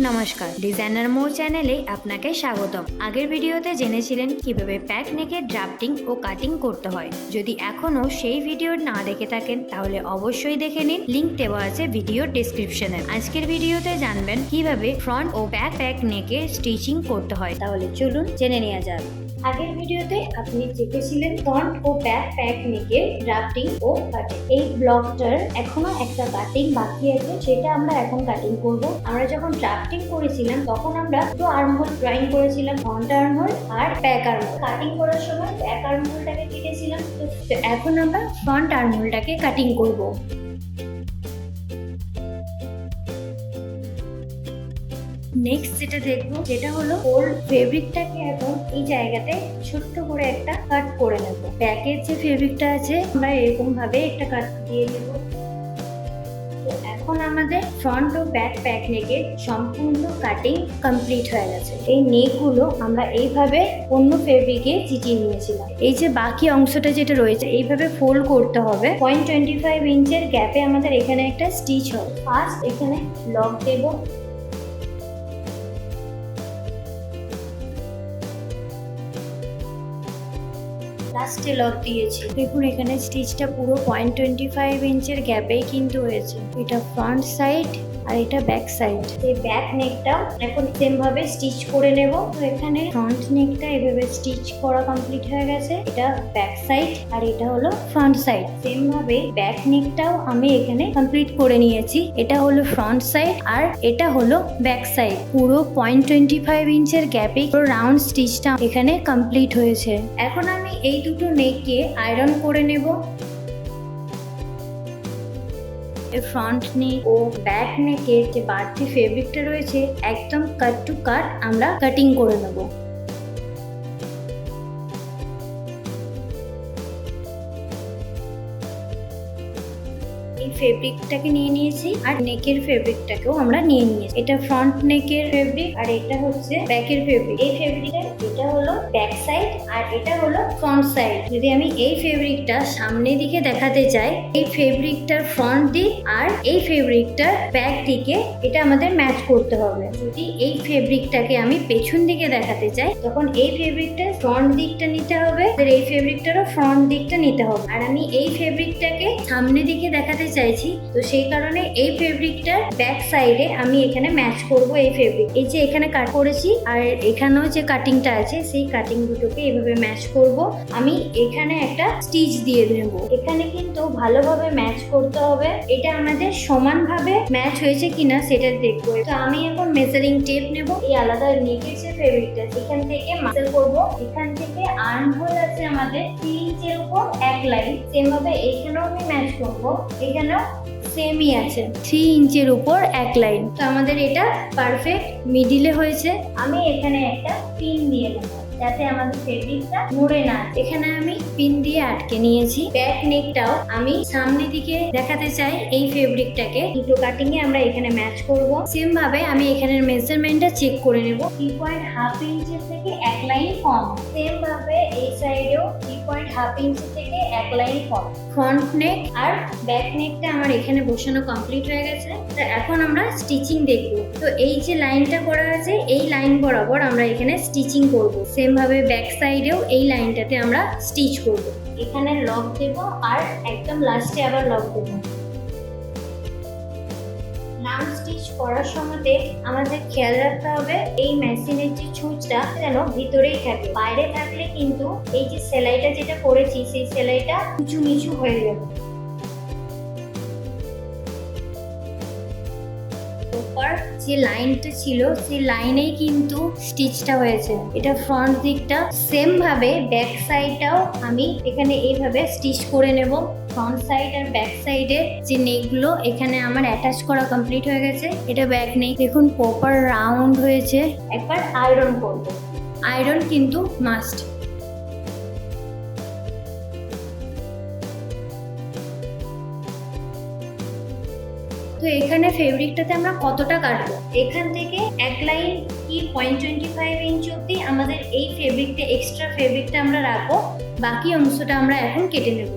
নমস্কার, ডিজাইনার মোর চ্যানেলে আপনাকে স্বাগতম। আগের ভিডিওতে জেনেছিলেন কিভাবে প্যাক নেকে ড্রাফটিং ও কাটিং করতে হয়। যদি এখনো সেই ভিডিও না দেখে থাকেন তাহলে অবশ্যই দেখে নিন, লিংক দেওয়া আছে ভিডিও ডেসক্রিপশনে। আজকের ভিডিওতে জানবেন কিভাবে ফ্রন্ট ও প্যাক নেকে স্টিচিং করতে হয়। তাহলে চলুন জেনে নেওয়া যাক। আগের ভিডিওতে আপনি দেখেছিলেন ফ্রন্ট ও প্যাক নেকে ড্রাফটিং ও কাটিং। এই ব্লকটার এখনো একটা কাটিং বাকি আছে, সেটা আমরা এখন কাটিং করব। আমরা যখন ড্রাফটিং করেছিলাম তখন আমরা দুটো আর্মহোল ড্রয়িং করেছিলাম, ফ্রন্ট আর্মহোল আর ব্যাক আর্মহোল। কাটিং করার সময় ব্যাক আর্মহোলটাকে কেটেছিলাম, তো এখন আমরা ফ্রন্ট আর্মহোলটাকে কাটিং করব। নেক্সট যেটা দেখবো সেটা হলো ওল্ড ফেব্রিকটাকে এখন এই জায়গাতে ছোট্ট করে একটা কাট করে নেব। ব্যাকের যে ফেব্রিকটা আছে আমরা এরকম ভাবে একটা কাট দিয়ে নেব। তো এখন আমাদের ফ্রন্ট ও প্যাক নেকে সম্পূর্ণ কাটিং কমপ্লিট হয়ে গেছে। এই নেকগুলো আমরা এইভাবে অন্য ফেব্রিকে চিটিয়ে নিয়েছিলাম। এই যে বাকি অংশটা যেটা রয়েছে এইভাবে ফোল্ড করতে হবে। 0.25 ইঞ্চের গ্যাপে আমাদের এখানে একটা স্টিচ হবে। ফার্স্ট এখানে লক দেব, লাস্টে লক দিয়েছি। দেখুন এখানে স্টিচটা পুরো 0.25 ইঞ্চের গ্যাপেই কিন্তু হয়েছে। এটা ফ্রন্ট সাইড আর এটা ব্যাক সাইড। এই ব্যাক নেকটা এখন সেম ভাবে স্টিচ করে নেব। তো এখানে ফ্রন্ট নেকটা এভাবে স্টিচ করা কমপ্লিট হয়ে গেছে। এটা ব্যাক সাইড আর এটা হলো ফ্রন্ট সাইড। সেম ভাবে ব্যাক নেকটাও আমি এখানে কমপ্লিট করে নিয়েছি। এটা হলো ফ্রন্ট সাইড আর এটা হলো ব্যাক সাইড। পুরো 0.25 ইঞ্চের গ্যাপে পুরো রাউন্ড স্টিচটা এখানে কমপ্লিট হয়েছে। এখন আমি এই দুটো নেককে আয়রন করে নেব। ফ্রন্ট নেক ও ব্যাক নেকের যে বাড়তি ফেব্রিকটা রয়েছে একদম কাট টু কাট আমরা কাটিং করে নেব। এই ফেব্রিকটাকে নিয়ে নিয়েছি আর নেকের ফেব্রিকটাকেও আমরা নিয়ে নিয়েছি। এটা ফ্রন্ট নেকের ফেব্রিক আর এটা হচ্ছে ব্যাকের ফেব্রিক। এই ফেব্রিকের এটা হলো ব্যাক সাইড আর এটা হলো ফ্রন্ট সাইড। যদি আমি এই ফেব্রিকটা সামনের দিকে দেখাতে চাই, এই ফেব্রিকটার ফ্রন্ট দিক আর এই ফেব্রিকটার ব্যাক দিকে এটা আমাদের ম্যাচ করতে হবে। যদি এই ফেব্রিকটাকে আমি পেছন দিকে দেখাতে চাই তখন এই ফেব্রিকটার ফ্রন্ট দিকটা নিতে হবে আর এই ফেব্রিকটারও ফ্রন্ট দিকটা নিতে হবে। আর আমি এই ফেব্রিকটাকে সামনের দিকে দেখাতে চাইছি, তো সেই কারণে এই ফেব্রিকটার ব্যাক সাইডে আমি এখানে ম্যাচ করব এই ফেব্রিক। এই যে এখানে কাট করেছি আর এখানেও যে কাটিংটা আছে সেই কাটিং দুটোকে এভাবে ম্যাচ করব। আমি এখানে একটা স্টিচ দিয়ে দেব। এখানে কিন্তু ভালোভাবে ম্যাচ করতে হবে। এটা আমাদের সমানভাবে ম্যাচ হয়েছে কিনা সেটা দেখবো। তো আমি এখন মেজারিং টেপ নেব। এই আলাদা নেকের যে ফেব্রিকটা এখান থেকে মার্ক করব। এখান থেকে আর্ম হোল আছে আমাদের 3 ইঞ্চের উপর এক লাইন, সেম ভাবে এখানেও আমি ম্যাচ করব। এখানেও সেমই আছে 3 ইঞ্চের উপর এক লাইন। তো আমাদের এটা পারফেক্ট মিডিলে হয়েছে। আমি এখানে একটা পিন দিয়ে নেব যাতে আমাদের ফেব্রিকটা নড়ে না। এখানে আমি পিন দিয়ে আটকে নিয়েছি। ব্যাক নেকটাও আমি সামনের দিকে দেখাতে চাই এই ফেব্রিকটাকে। দুটো কাটিং এ আমরা এখানে ম্যাচ করব। সেম ভাবে আমি এখানে মেজারমেন্টটা চেক করে নেব। 3.5 ইঞ্চি থেকে এক লাইন কম। সেম ভাবে এই সাইডেও 3.5 ইঞ্চি থেকে এক লাইন কম। ফ্রন্ট নেক আর ব্যাক নেকটা আমার এখানে বসানো কমপ্লিট হয়ে গেছে। তো এখন আমরা স্টিচিং দেখব। তো এই যে লাইনটা করা আছে এই লাইন বরাবর আমরা এখানে স্টিচিং করব। সেম ভাবে ব্যাক সাইডেও এই লাইনটাতে আমরা স্টিচ করব। এখানে লক দেব আর একদম লাস্টে আবার লক দেব। রাউন্ড স্টিচ করার সময় আমাদের খেয়াল রাখতে হবে এই মেশিনের যে ছুঁচটা যেন ভিতরেই থাকে। বাইরে থাকলে কিন্তু এই যে সেলাইটা যেটা করেছি সেই সেলাইটা উঁচু নিচু হয়ে যাবে। যে লাইনটা ছিল সেই লাইনেই কিন্তু স্টিচটা হয়েছে। এটা ফ্রন্ট দিকটা। সেম ভাবে ব্যাক সাইডটাও আমি এখানে এইভাবে স্টিচ করে নেব। ফ্রন্ট সাইড আর ব্যাক সাইডে যে নেকগুলো এখানে আমার অ্যাটাচ করা কমপ্লিট হয়ে গেছে। এটা ব্যাক নেক। দেখুন প্রপার রাউন্ড হয়েছে। একবার আয়রন করব। আয়রন কিন্তু মাস্ট। তো এখানে ফেব্রিকটাতে আমরা কতটা কাটবো, এখান থেকে এক লাইন কি 0.25 ইঞ্চ অব্দি আমাদের এই ফেব্রিকটা এক্সট্রা ফেব্রিকটা আমরা রাখবো। বাকি অংশটা আমরা এখন কেটে নেব।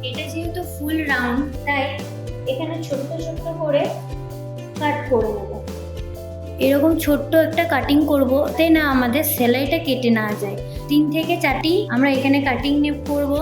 এটা যেহেতু ফুল রাউন্ড, তাই এখানে ছোট্ট ছোট্ট করে কাট করে নেব। এরকম ছোট্ট একটা কাটিং করব, তাই না আমাদের সেলাইটা কেটে না যায়। 3 থেকে 4টি আমরা এখানে কাটিং করব।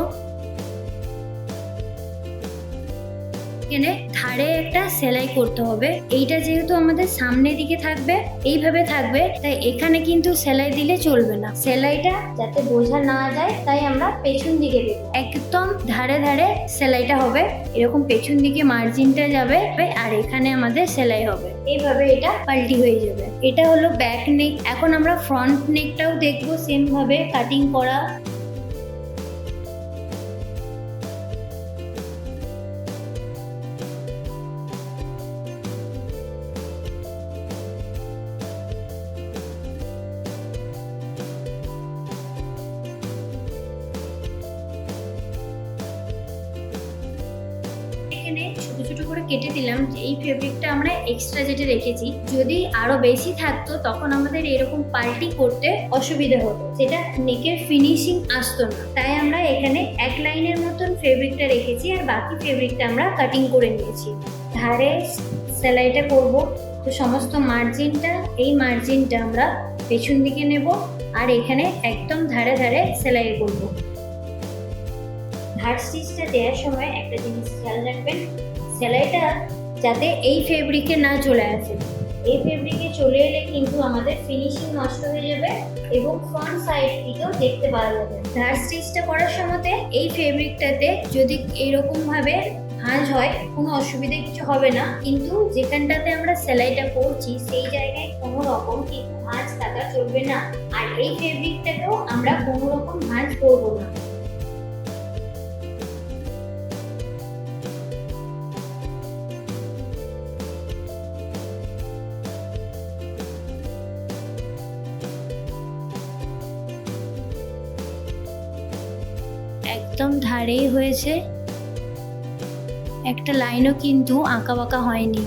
এখানে ধারে একটা সেলাই করতে হবে। এইটা যেহেতু আমাদের সামনের দিকে থাকবে, এইভাবে থাকবে, তাই এখানে কিন্তু সেলাই দিলে চলবে না। সেলাইটা যাতে বোঝা না যায়, তাই আমরা পেছন দিকে দেব। একদম ধারে ধারে সেলাইটা হবে, এরকম পেছন দিকে মার্জিনটা যাবে আর এখানে আমাদের সেলাই হবে। এইভাবে এটা পাল্টি হয়ে যাবে। এটা হলো ব্যাক নেক। এখন আমরা ফ্রন্ট নেকটাও দেখবো সেম ভাবে কাটিং করা। এখানে ছোট ছোট করে কেটে দিলাম। যে এই ফেব্রিকটা আমরা এক্সট্রা যেটা রেখেছি, যদি আরো বেশি থাকতো তখন আমাদের এরকম পাল্টি করতে অসুবিধা হতো, সেটা নেকের ফিনিশিং আসতো না। তাই আমরা এখানে এক লাইনের মতন ফেব্রিকটা রেখেছি আর বাকি ফেব্রিকটা আমরা কাটিং করে নিয়েছি। ধারে সেলাইটা করব, তো সমস্ত মার্জিনটা, এই মার্জিনটা আমরা পেছন দিকে নেব আর এখানে একদম ধারে ধারে সেলাই করব। ধার স্টিচটা দেওয়ার সময় একটা জিনিস খেয়াল রাখবেন, সেলাইটা যাতে এই ফেব্রিকে না চলে আসে। এই ফেব্রিকে চলে এলে কিন্তু আমাদের ফিনিশিং নষ্ট হয়ে যাবে এবং ফ্রন্ট সাইড থেকেও দেখতে পাওয়া যাবে। ধার স্টিচটা করার সময়তে এই ফেব্রিকটাতে যদি এরকম ভাবে ভাঁজ হয়, কোনো অসুবিধা কিছু হবে না, কিন্তু যেখানটাতে আমরা সেলাইটা করছি সেই জায়গায় কোনো রকম কিন্তু ভাঁজ থাকা চলবে না। আর এই ফেব্রিকটাকেও আমরা কোনো রকম ভাঁজ করবো না। একদম ধারেই হয়েছে, একটা লাইনও কিন্তু আঁকা বাঁকা হয়নি।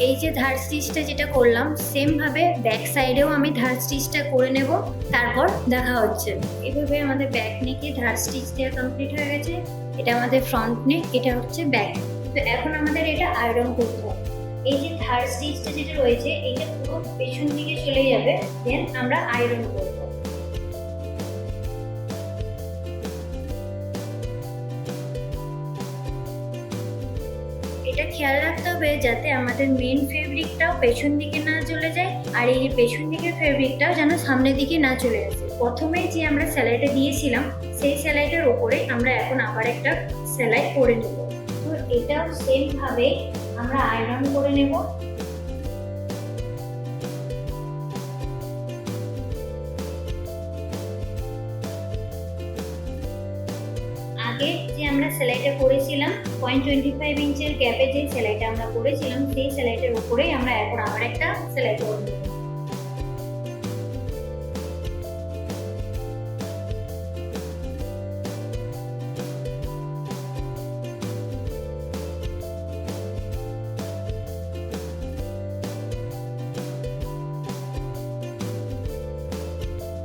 এই যে ধার স্টিচটা যেটা করলাম, সেম ভাবে ব্যাক সাইডেও আমি ধার স্টিচটা করে নেব, তারপর দেখা হচ্ছে। এভাবে আমাদের ব্যাক নেকে ধার স্টিচ দেওয়া কমপ্লিট হয়ে গেছে। এটা আমাদের ফ্রন্ট নেক, এটা হচ্ছে ব্যাক। তো এখন আমাদের এটা আয়রন করতে হবে। এই যে ধার স্টিচটা যেটা রয়েছে, এটা পুরো পেছন দিকে চলে যাবে, দেন আমরা আয়রন করব। এটা খেয়াল রাখতে হবে যাতে আমাদের মেন ফেব্রিকটাও পেছন দিকে না চলে যায় আর এই পেছন দিকের ফেব্রিকটাও যেন সামনের দিকে না চলে আসে। প্রথমে যে আমরা সেলাইটা দিয়েছিলাম, সেই সেলাইটার উপরে আমরা এখন আবার একটা সেলাই করে নেব। তো এটাও সেম ভাবে আমরা আয়রন করে নেব। আগে যে আমরা সেলাইটা করেছিলাম 0.25 ইঞ্চের গ্যাপে, যে সেলাইটা আমরা করেছিলাম, সেই সেলাইটার উপরেই আমরা এখন আবার একটা সেলাই করে নেব।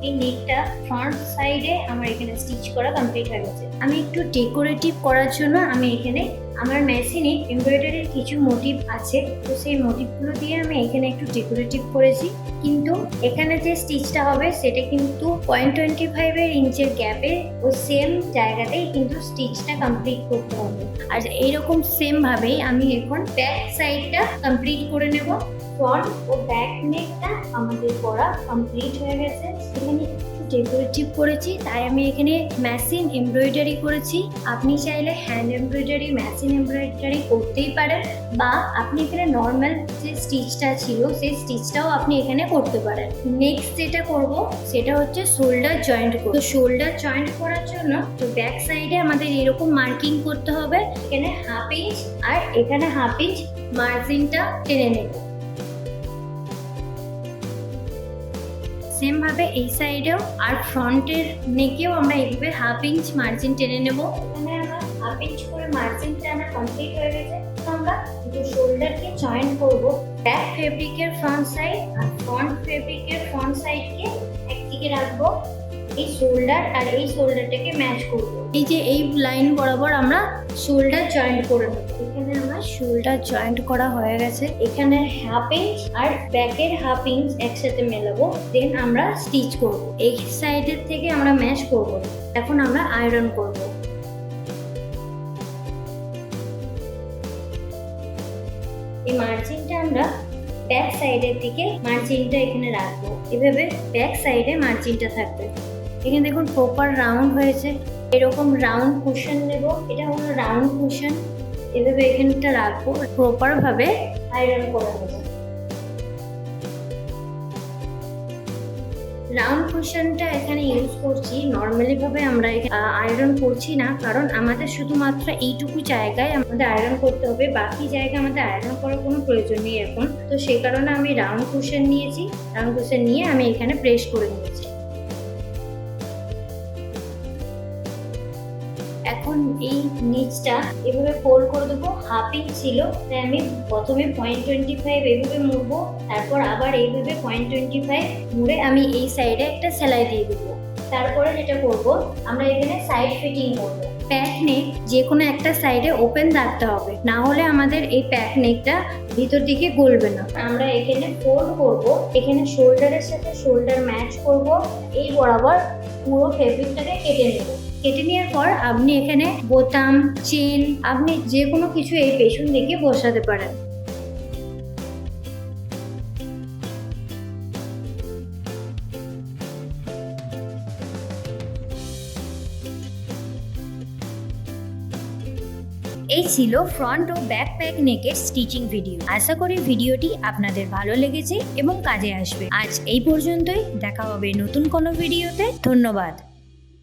এই নেকটা ফ্রন্ট সাইডে আমার এখানে স্টিচ করা কমপ্লিট হয়ে গেছে। আমি একটু ডেকোরেটিভ করার জন্য আমি এখানে আমার মেশিনে এমব্রয়ডারির কিছু মোটিভ আছে, তো সেই মোটিভগুলো দিয়ে আমি এখানে একটু ডেকোরেটিভ করেছি। কিন্তু এখানে যে স্টিচটা হবে সেটা কিন্তু 0.25 ইঞ্চের গ্যাপে ও সেম জায়গাতেই কিন্তু স্টিচটা কমপ্লিট করতে হবে। আর এইরকম সেম ভাবেই আমি এখন ব্যাক সাইডটা কমপ্লিট করে নেব। ফ্রন্ট ও ব্যাক নেকটা আমাদের করা কমপ্লিট হয়ে গেছে। এখানে একটু ডেকোরেটিভ করেছি, তাই আমি এখানে মেশিন এমব্রয়ডারি করেছি। আপনি চাইলে হ্যান্ড এমব্রয়ডারি, মেশিন এমব্রয়ডারি করতেই পারেন, বা আপনি এখানে নর্মাল যে স্টিচটা ছিল সেই স্টিচটাও আপনি এখানে করতে পারেন। নেক্সট যেটা করব সেটা হচ্ছে শোল্ডার জয়েন্ট করব। তো শোল্ডার জয়েন্ট করার জন্য তো ব্যাক সাইডে আমাদের এরকম মার্কিং করতে হবে। এখানে 1/2 ইঞ্চ আর এখানে 1/2 ইঞ্চ মার্জিনটা টেনে নেব। সেম ভাবে এই সাইডেও আর ফ্রন্টের নেকেও আমরা এইভাবে 1/2 ইঞ্চ মার্জিন টেনে নেব। এখানে আমার 1/2 ইঞ্চ করে মার্জিন টানা কমপ্লিট হয়ে গেছে। তো আমরা দুটো শোল্ডারকে জয়েন করব। ব্যাক ফেব্রিকের ফ্রন্ট সাইড আর ফ্রন্ট ফেব্রিকের ফ্রন্ট সাইডকে একদিকে রাখবো। এই শোল্ডার আর এই শোল্ডারটাকে ম্যাচ করব। এই যে এই লাইন বরাবর আমরা শোল্ডার জয়েন্ট করে নেব। এখানে আমার শোল্ডার জয়েন্ট করা হয়ে গেছে। এখানে হাফ ইঞ্চ আর ব্যাকের হাফ ইঞ্চ একসাথে মেলাবো, দেন আমরা স্টিচ করব। এই সাইডের থেকে আমরা ম্যাচ করব। এখন আমরা আয়রন করব। এই মার্জিনটা আমরা ব্যাক সাইডের দিকে মার্জিনটা এখানে রাখবো। এভাবে ব্যাক সাইডে মার্জিনটা থাকবে। এখানে দেখুন প্রপার রাউন্ড হয়েছে। এরকম রাউন্ড কুশন নেব, এটা হলো রাউন্ড কুশন। এভাবে এখানটা রাখবো, প্রপার ভাবে আয়রন করে নেব। রাউন্ড কুশনটা এখানে ইউজ করছি, নর্মালি ভাবে আমরা আয়রন করছি না, কারণ আমাদের শুধুমাত্র এইটুকু জায়গায় আমাদের আয়রন করতে হবে, বাকি জায়গায় আমাদের আয়রন করার কোনো প্রয়োজন নেই এখন। তো সেই কারণে আমি রাউন্ড কুশন নিয়েছি। রাউন্ড কুশন নিয়ে আমি এখানে প্রেস করে নিয়েছি। এখন এই নিচটা এভাবে ফোল্ড করে দেবো। হাফ ইঞ্চ ছিল, তাই আমি প্রথমে 0.25 এভাবে মুড়বো, তারপর আবার এইভাবে 0.25 মুড়ে আমি এই সাইডে একটা সেলাই দিয়ে দেবো। তারপরে যেটা করব, আমরা এখানে সাইড ফিটিং করবো। প্যাক নেক যে কোনো একটা সাইডে ওপেন রাখতে হবে, না হলে আমাদের এই প্যাক নেকটা ভিতর দিকে গলবে না। আমরা এখানে ফোল্ড করব, এখানে শোল্ডারের সাথে শোল্ডার ম্যাচ করব। এই বরাবর পুরো ফেব্রিকটাকে কেটে নেব। কেটে নেওয়ার পর আপনি এখানে বোতাম, চেন, আপনি যে কোনো কিছু এই পেছন দিকে বসাতে পারেন। এই ছিল ফ্রন্ট ও ব্যাক প্যাক নেকের স্টিচিং ভিডিও। আশা করি ভিডিওটি আপনাদের ভালো লেগেছে এবং কাজে আসবে। আজ এই পর্যন্তই, দেখা হবে নতুন কোনো ভিডিওতে। ধন্যবাদ।